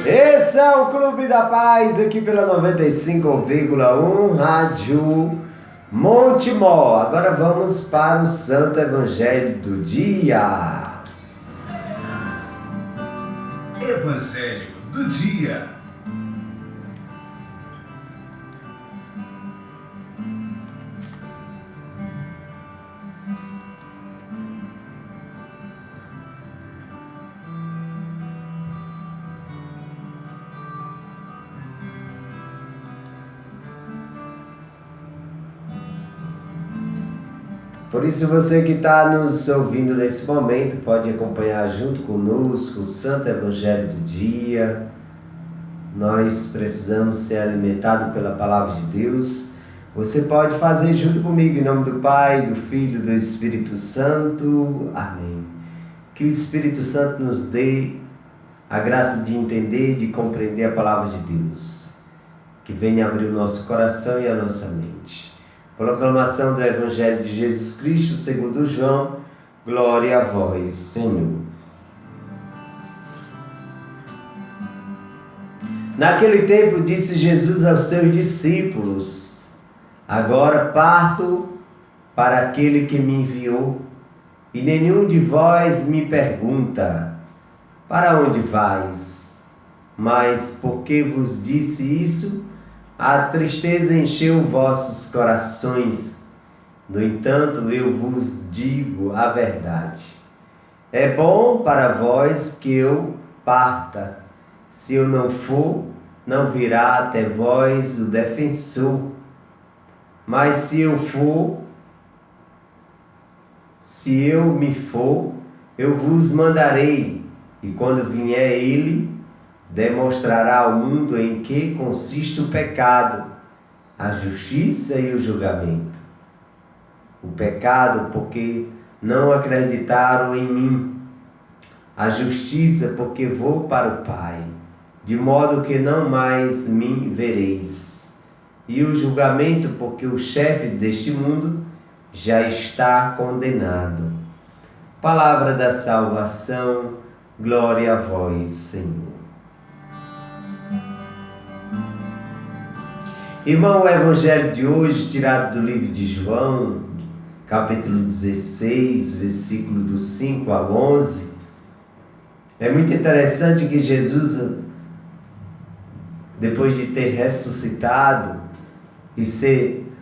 Esse é o Clube da Paz, aqui pela 95,1 Rádio Montemor. Agora vamos para o Santo Evangelho do Dia. Evangelho do Dia. Por isso você que está nos ouvindo nesse momento pode acompanhar junto conosco o Santo Evangelho do Dia. Nós precisamos ser alimentados pela Palavra de Deus. Você pode fazer junto comigo, em nome do Pai, do Filho e do Espírito Santo. Amém. Que o Espírito Santo nos dê a graça de entender e de compreender a Palavra de Deus. Que venha abrir o nosso coração e a nossa mente. Proclamação do Evangelho de Jesus Cristo segundo João. Glória a vós, Senhor. Naquele tempo disse Jesus aos seus discípulos: agora parto para aquele que me enviou, e nenhum de vós me pergunta: para onde vais? Mas porque vos disse isso, a tristeza encheu vossos corações. No entanto, eu vos digo a verdade. É bom para vós que eu parta. Se eu não for, não virá até vós o defensor. Mas se eu me for, eu vos mandarei. E quando vier ele, demonstrará ao mundo em que consiste o pecado, a justiça e o julgamento. O pecado, porque não acreditaram em mim. A justiça, porque vou para o Pai, de modo que não mais me vereis. E o julgamento, porque o chefe deste mundo já está condenado. Palavra da salvação, glória a vós, Senhor. Irmão, o Evangelho de hoje, tirado do livro de João, capítulo 16, versículo do 5 ao 11, é muito interessante que Jesus, depois de ter ressuscitado e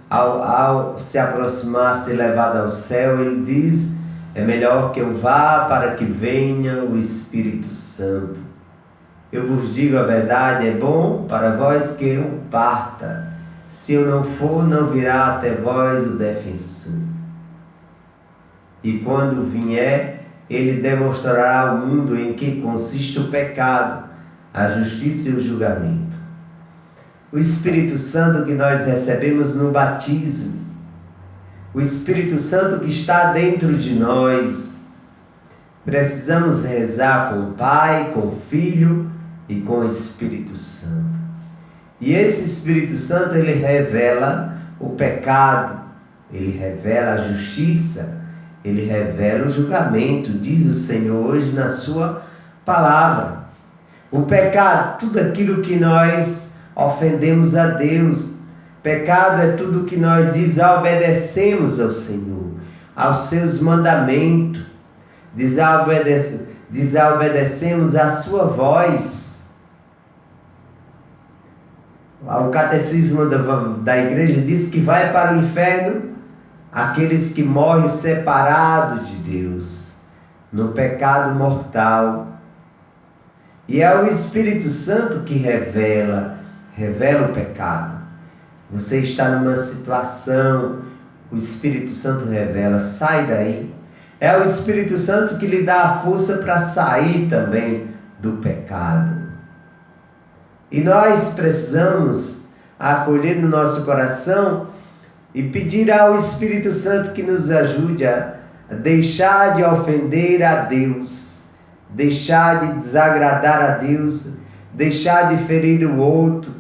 ao se aproximar, ser levado ao céu, ele diz: é melhor que eu vá para que venha o Espírito Santo. Eu vos digo a verdade, é bom para vós que eu parta. Se eu não for, não virá até vós o defensor. E quando vier, ele demonstrará ao mundo em que consiste o pecado, a justiça e o julgamento. O Espírito Santo que nós recebemos no batismo, o Espírito Santo que está dentro de nós, precisamos rezar com o Pai, com o Filho e com o Espírito Santo. E esse Espírito Santo, ele revela o pecado, ele revela a justiça, ele revela o julgamento, diz o Senhor hoje na sua palavra. O pecado, tudo aquilo que nós ofendemos a Deus. Pecado é tudo que nós desobedecemos ao Senhor, aos seus mandamentos. Desobedecemos a sua voz. O catecismo da igreja diz que vai para o inferno aqueles que morrem separados de Deus, no pecado mortal. E é o Espírito Santo que revela o pecado. Você está numa situação, o Espírito Santo revela: sai daí. É o Espírito Santo que lhe dá a força para sair também do pecado. E nós precisamos acolher no nosso coração e pedir ao Espírito Santo que nos ajude a deixar de ofender a Deus, deixar de desagradar a Deus, deixar de ferir o outro.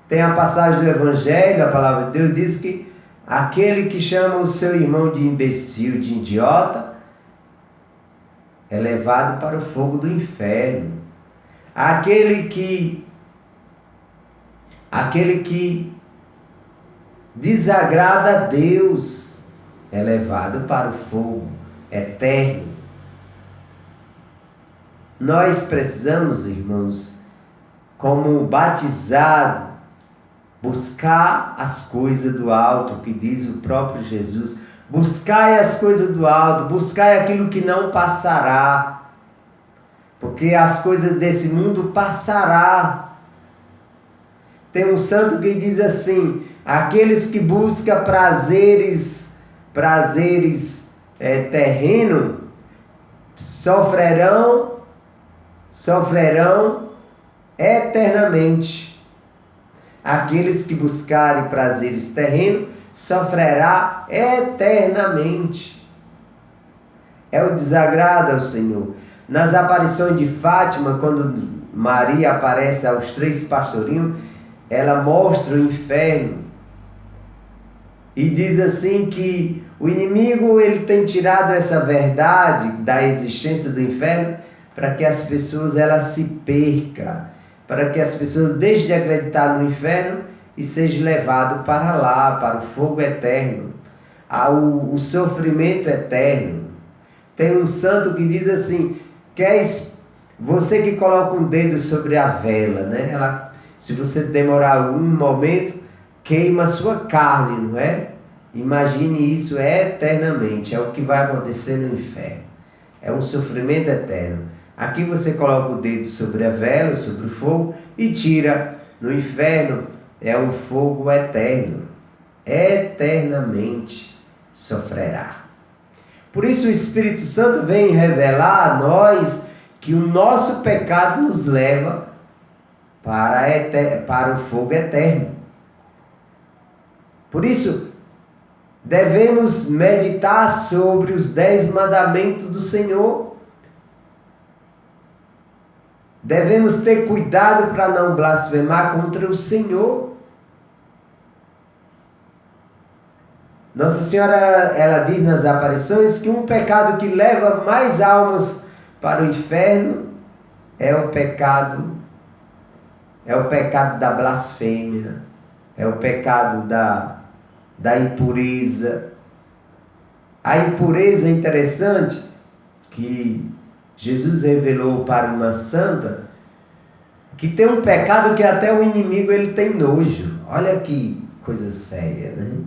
Tem a passagem do Evangelho, a palavra de Deus diz que aquele que chama o seu irmão de imbecil, de idiota, é levado para o fogo do inferno. Aquele que desagrada a Deus é levado para o fogo eterno. Nós precisamos, irmãos, como batizado, buscar as coisas do alto, que diz o próprio Jesus. Buscai as coisas do alto, buscai aquilo que não passará, porque as coisas desse mundo passará. Tem um santo que diz assim: aqueles que buscam prazeres terrenos sofrerão eternamente. Aqueles que buscarem prazeres terrenos sofrerá eternamente. É o desagrado ao Senhor. Nas aparições de Fátima, quando Maria aparece aos 3 pastorinhos, ela mostra o inferno e diz assim que o inimigo ele tem tirado essa verdade da existência do inferno para que as pessoas elas se percam, para que as pessoas deixem de acreditar no inferno e sejam levadas para lá, para o fogo eterno, o sofrimento eterno. Tem um santo que diz assim: você que coloca um dedo sobre a vela, né? Se você demorar um momento, queima a sua carne, não é? Imagine isso eternamente. É o que vai acontecer no inferno. É um sofrimento eterno. Aqui você coloca o dedo sobre a vela, sobre o fogo e tira. No inferno é um fogo eterno. Eternamente sofrerá. Por isso o Espírito Santo vem revelar a nós que o nosso pecado nos leva para o fogo eterno. Por isso, devemos meditar sobre os 10 mandamentos do Senhor. Devemos ter cuidado para não blasfemar contra o Senhor. Nossa Senhora, ela diz nas aparições que um pecado que leva mais almas para o inferno é o pecado da blasfêmia, é o pecado da impureza. A impureza é interessante que Jesus revelou para uma santa que tem um pecado que até o inimigo ele tem nojo. Olha que coisa séria, né?